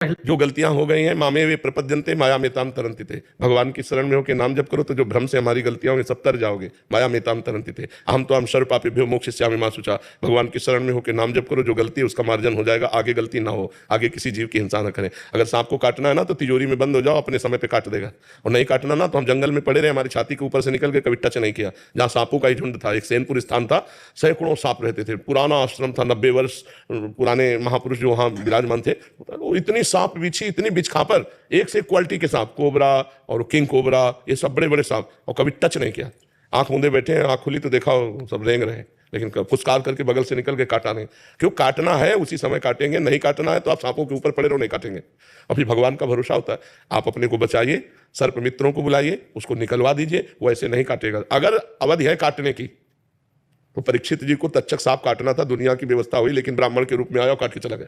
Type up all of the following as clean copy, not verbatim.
जो गलतियां हो गई हैं, मामे वे प्रपद्यन्ते माया मेताम तरन्ति थे। भगवान की शरण में होकर नाम जप करो तो जो भ्रम से हमारी गलतियां होंगी सब तर जाओगे। माया मेताम तरन्ति थे। हम तो हम सर्व पापेभ्यो मोक्षयिष्यामि मा शुचा। भगवान की शरण में होकर नाम जप करो, जो गलती है उसका मार्जन हो जाएगा, आगे गलती ना हो, आगे किसी जीव की हिंसा न करें। अगर सांप को काटना है ना तो तिजोरी में बंद हो जाओ, अपने समय पे काट देगा। और नहीं काटना ना तो हम जंगल में पड़े रहे, हमारी छाती के ऊपर से निकल के कभी टच नहीं किया। जहाँ सांपों का ही झुंड था, एक सैनपुर स्थान था, सैकड़ों सांप रहते थे, पुराना आश्रम था, 90 वर्ष पुराने महापुरुष जो वहाँ विराजमान थे। इतनी सांप बिछी, इतनी बिछ खापर, एक से एक क्वालिटी के सांप, कोबरा और किंग कोबरा, ये सब बड़े बड़े सांप, और कभी टच नहीं किया। आंख मूंदे बैठे हैं, आंख खुली तो देखा सब रेंग रहे हैं, लेकिन फुसकार करके बगल से निकल के काटा नहीं। क्यों? काटना है उसी समय काटेंगे, नहीं काटना है तो आप सांपों के ऊपर पड़े रहो, नहीं काटेंगे। और फिर भगवान का भरोसा होता है, आप अपने को बचाइए, सर्प मित्रों को बुलाइए, उसको निकलवा दीजिए, वो ऐसे नहीं काटेगा। अगर अवधि है काटने की तो परीक्षित जी को तक्षक सांप काटना था, दुनिया की व्यवस्था हुई, लेकिन ब्राह्मण के रूप में आया और काट के चला गया।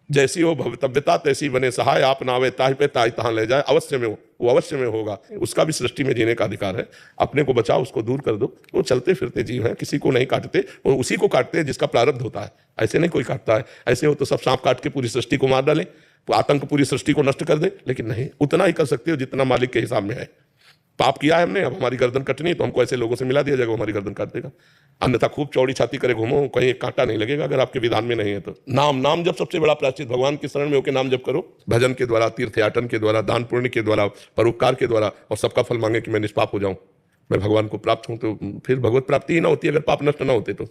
जैसी हो भवितव्यता तैसी बने सहाय, आप नावे ताहि पे ताहि तहां ले जाए। अवश्य में वो अवश्य में होगा, उसका भी सृष्टि में जीने का अधिकार है। अपने को बचाओ, उसको दूर कर दो। वो चलते फिरते जीव हैं, किसी को नहीं काटते, वो उसी को काटते हैं जिसका प्रारब्ध होता है। ऐसे नहीं कोई काटता है। ऐसे हो तो सब सांप काट के पूरी सृष्टि को मार डाले, तो आतंक पूरी सृष्टि को नष्ट कर दे, लेकिन नहीं, उतना ही कर सकते हो जितना मालिक के हिसाब में है। पाप किया है हमने, अब हमारी गर्दन कटनी है तो हमको ऐसे लोगों से मिला दिया जाएगा, हमारी गर्दन काट देगा। अन्यथा खूब चौड़ी छाती करे घूमो, कहीं एक कांटा नहीं लगेगा अगर आपके विधान में नहीं है तो। नाम जब सबसे बड़ा प्रायश्चित, भगवान की शरण में होकर नाम जप करो, भजन के द्वारा, तीर्थयाटन के द्वारा, दान पुण्य के द्वारा, परोपकार के द्वारा, और सबका फल मांगे कि मैं निष्पाप हो जाऊं, मैं भगवान को प्राप्त हूं। तो फिर भगवत प्राप्ति ही ना होती अगर पाप नष्ट ना होते तो।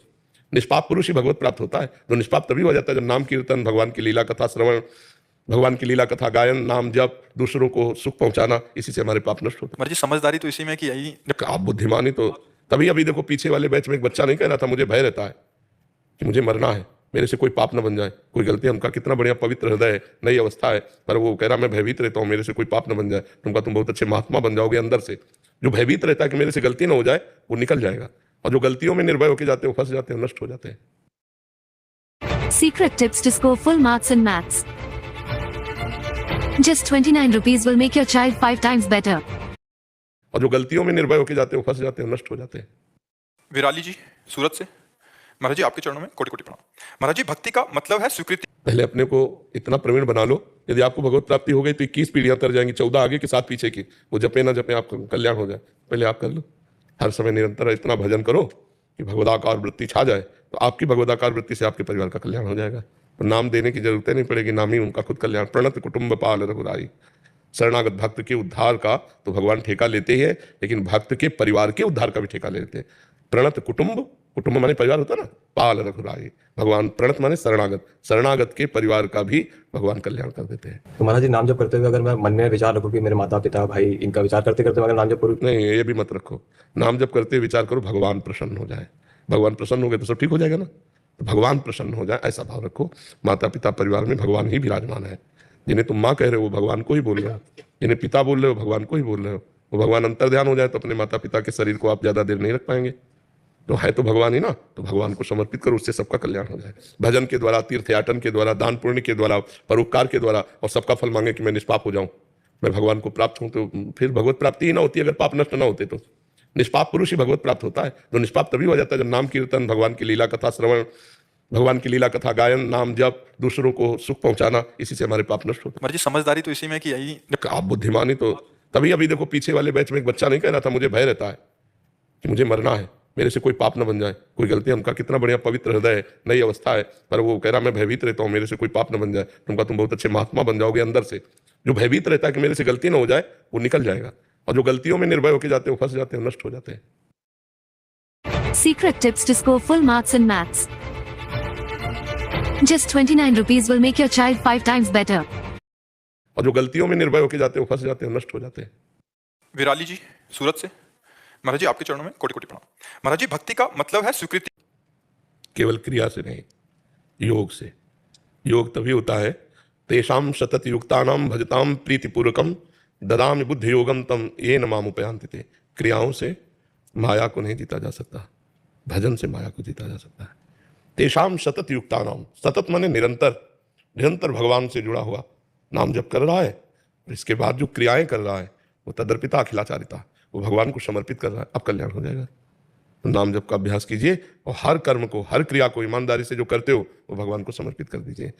निष्पाप पुरुष ही भगवत प्राप्त होता है। तो निष्पाप तभी हो जाता है जब नाम कीर्तन, भगवान की लीला कथा श्रवण, भगवान की लीला कथा गायन, नाम जप, दूसरों को सुख पहुंचाना, इसी से हमारे पाप नष्ट होते हैं। जी समझदारी तो इसी में कि यही आप बुद्धिमानी तो तभी, अभी देखो पीछे वाले बैच में एक बच्चा नहीं कह रहा था मुझे भय रहता है कि मुझे मरना है, मेरे से कोई पाप न बन जाए, कोई गलती। हमका कितना बढ़िया पवित्र हृदय है, नई अवस्था है, पर वो कह रहा मैं भयभीत रहता हूँ, मेरे से कोई पाप न बन जाए। तुमका तुम बहुत अच्छे महात्मा बन जाओगे अंदर से। जो भयभीत रहता है कि मेरे से गलती ना हो जाए, वो निकल जाएगा। और जो गलतियों में निर्भय होकर जाते हैं, वो फंस जाते हैं, नष्ट हो जाते हैं। Secret tips to score full marks in maths. Just 29 rupees will make your child 5 times better. और जो गलतियों में निर्भय होकर जाते हैं, वो फंस जाते हैं, नष्ट हो जाते हैं। विराली जी सूरत से, महाराज जी आपके चरणों में कोटि कोटि प्रणाम। महाराज जी भक्ति का मतलब है स्वीकृति। पहले अपने को इतना प्रवीण बना लो, यदि आपको भगवत प्राप्ति हो गई तो 21 पीढ़ियां तर जाएंगी, 14 आगे के 7 पीछे की। वो जपे ना जपे आपका कल्याण हो जाए, पहले आप कर लो। हर समय निरंतर इतना भजन करो कि भगवदाकार वृत्ति छा जाए, तो आपकी भगवदाकार वृत्ति से आपके परिवार का कल्याण हो जाएगा। तो नाम देने की जरूरत नहीं पड़ेगी, नाम ही उनका खुद कल्याण। प्रणत कुटुंब पाल रघुराई। शरणागत भक्त के उद्धार का तो भगवान ठेका लेते ही है, लेकिन भक्त के परिवार के उद्धार का भी ठेका लेते हैं। प्रणत कुटुंब, कुटुंब माने परिवार होता ना, पाल रघुराई। भगवान प्रणत माने शरणागत, शरणागत के परिवार का भी भगवान कल्याण कर देते हैं। तो महाराज जी नाम जप करते हुए अगर मैं मन में विचार रखूं कि मेरे माता पिता भाई, इनका विचार करते करते अगर नाम जप करूं, नहीं, ये भी मत रखो। नाम जप करते विचार करो भगवान प्रसन्न हो जाए। भगवान प्रसन्न हो गए तो सब ठीक हो जाएगा ना। तो भगवान प्रसन्न हो जाए ऐसा भाव रखो। माता पिता परिवार में भगवान ही विराजमान है। जिन्हें तुम माँ कह रहे हो वो भगवान को ही बोल रहे हो, जिन्हें पिता बोल रहे हो भगवान को ही बोल रहे हो। वो भगवान अंतर ध्यान हो जाए तो अपने माता पिता के शरीर को आप ज्यादा देर नहीं रख पाएंगे। तो है तो भगवान ही ना, तो भगवान को समर्पित करो, उससे सबका कल्याण हो जाए। भजन के द्वारा, तीर्थयाटन के द्वारा, दान पुण्य के द्वारा, परोपकार के द्वारा, और सबका फल मांगे कि मैं निष्पाप हो जाऊं, मैं भगवान को प्राप्त हूं। तो फिर भगवत प्राप्ति ही ना होती अगर पाप नष्ट ना होते तो। निष्पाप पुरुष ही भगवत प्राप्त होता है। तो निष्पाप तभी हो जाता है जब नाम कीर्तन, भगवान की लीला कथा श्रवण, भगवान की लीला कथा गायन, नाम जप, दूसरों को सुख पहुंचाना, इसी से हमारे पाप नष्ट होते हैं। जी समझदारी तो इसी में कि यही आप बुद्धिमानी तो तभी, अभी देखो पीछे वाले बैच में एक बच्चा नहीं कह रहा था मुझे भय रहता है कि मुझे मरना है, मेरे से कोई पाप न बन जाए, कोई गलती। हमका कितना बढ़िया पवित्र हृदय है, नई अवस्था है, पर वो कह रहा मैं भयभीत रहता हूँ, मेरे से कोई पाप न बन जाए। तुमका तुम बहुत अच्छे महात्मा बन जाओगे अंदर से। जो भयभीत रहता है कि मेरे से गलती ना हो जाए, वो निकल जाएगा। और जो गलतियों में निर्भय होकर जाते हैं, वो फंस जाते हैं, नष्ट हो जाते हैं। Secret tips to score full marks in maths. Just 29 rupees will make your child 5 times better. और जो गलतियों में निर्भय होकर जाते हैं, वो फंस जाते हैं, नष्ट हो जाते हैं। विराली जी सूरत से, महाराज जी आपके चरणों में कोटि कोटि प्रणाम। महाराज जी भक्ति का मतलब है स्वीकृति। केवल क्रिया से नहीं, योग से। योग तभी होता है तेषाम सतत युक्तानाम भजताम प्रीतिपूर्वकम ददामि बुद्धि योगम तम ये न माम उपयांति ते। क्रियाओं से माया को नहीं जीता जा सकता, भजन से माया को जीता जा सकता है। तेषाम सतत युक्तानाम, सतत माने निरंतर, निरंतर भगवान से जुड़ा हुआ नाम जप कर रहा है, इसके बाद जो क्रियाएं कर रहा है वो तदर्पिता अखिलाचारिता, वो भगवान को समर्पित कर रहा है, अब कल्याण हो जाएगा। तो नाम जप का अभ्यास कीजिए और हर कर्म को, हर क्रिया को ईमानदारी से जो करते हो वो भगवान को समर्पित कर दीजिए।